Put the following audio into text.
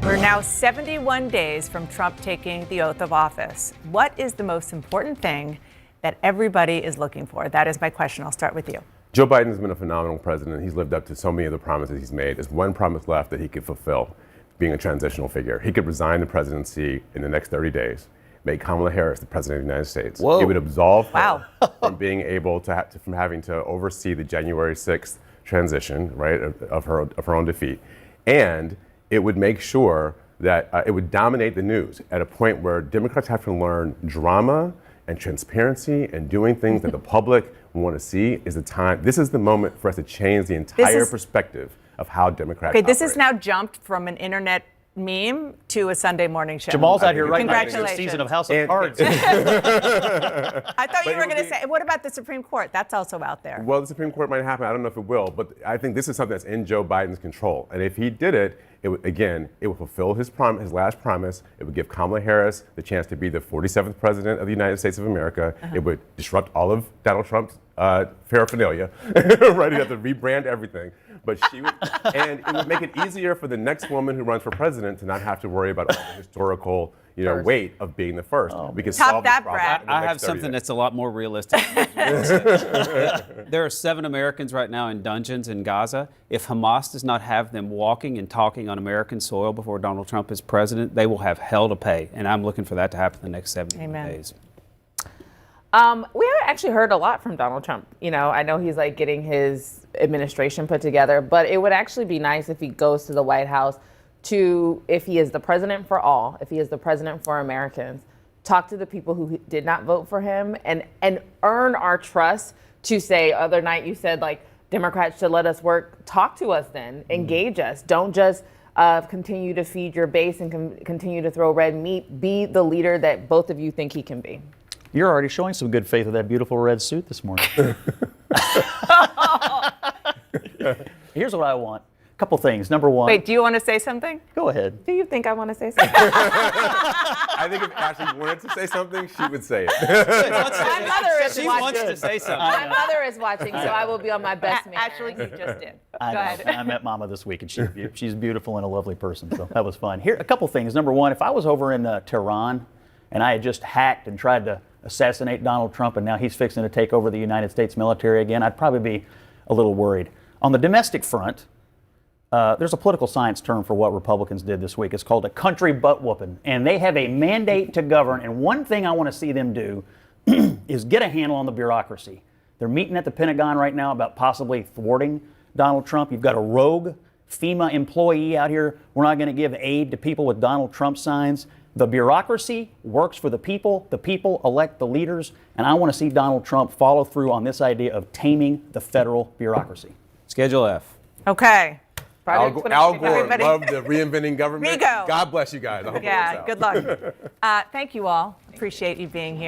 We're now 71 days from Trump taking the oath of office. What is the most important thing that everybody is looking for? That is my question. I'll start with you. Joe Biden has been a phenomenal president. He's lived up to so many of the promises he's made. There's one promise left that he could fulfill, being a transitional figure. He could resign the presidency in the next 30 days, make Kamala Harris the president of the United States. Whoa. It would absolve her from being able to, from having to oversee the January 6th transition, right, of her own defeat. And it would make sure that it would dominate the news at a point where Democrats have to learn drama and transparency and doing things that the public want to see is the time. This is the moment for us to change the entire perspective of how Democrats Okay, this operate. has now jumped from an internet meme to a Sunday morning show. Jamal's out here right now. Congratulations. Season of House of Cards. I thought you were going to say, what about the Supreme Court? That's also out there. Well, the Supreme Court might happen. I don't know if it will, but I think this is something that's in Joe Biden's control. And if he did it, it would fulfill his last promise. It would give Kamala Harris the chance to be the 47th president of the United States of America. It would disrupt all of Donald Trump's paraphernalia. Right? He'd have to rebrand everything. But she would, and it would make it easier for the next woman who runs for president to not have to worry about all the historical, weight of being the first. We can Top solve that, this problem Brad. in the I next have 30 something days. that's a lot more realistic. There are 7 Americans right now in dungeons in Gaza. If Hamas does not have them walking and talking on American soil before Donald Trump is president, they will have hell to pay. And I'm looking for that to happen in the next 70 days. We haven't actually heard a lot from Donald Trump. I know he's like getting his administration put together, but it would actually be nice if he goes to the White House if he is the president for all, if he is the president for Americans, talk to the people who did not vote for him and earn our trust to say, other night you said like Democrats should let us work. Talk to us then, engage us. Don't just continue to feed your base and continue to throw red meat. Be the leader that both of you think he can be. You're already showing some good faith with that beautiful red suit this morning. Here's what I want. A couple things. Number one. Wait, do you want to say something? Go ahead. Do you think I want to say something? I think if Ashley wanted to say something, she would say it. My mother is She watching. wants to say something. My mother is watching, so I will be on my best man. Actually, you just did. I Go know. ahead. I met Mama this week, and she's beautiful and a lovely person, so that was fun. Here, a couple things. Number one, if I was over in Tehran and I had just hacked and tried to assassinate Donald Trump and now he's fixing to take over the United States military again, I'd probably be a little worried. On the domestic front, there's a political science term for what Republicans did this week. It's called a country butt whooping. And they have a mandate to govern. And one thing I want to see them do is get a handle on the bureaucracy. They're meeting at the Pentagon right now about possibly thwarting Donald Trump. You've got a rogue FEMA employee out here. We're not going to give aid to people with Donald Trump signs. The bureaucracy works for the people. The people elect the leaders. And I want to see Donald Trump follow through on this idea of taming the federal bureaucracy. Schedule F. Okay. Al Gore Everybody- loved the reinventing government. Rigo. God bless you guys. I hope it works out. Good luck. Thank you all. Appreciate you being here.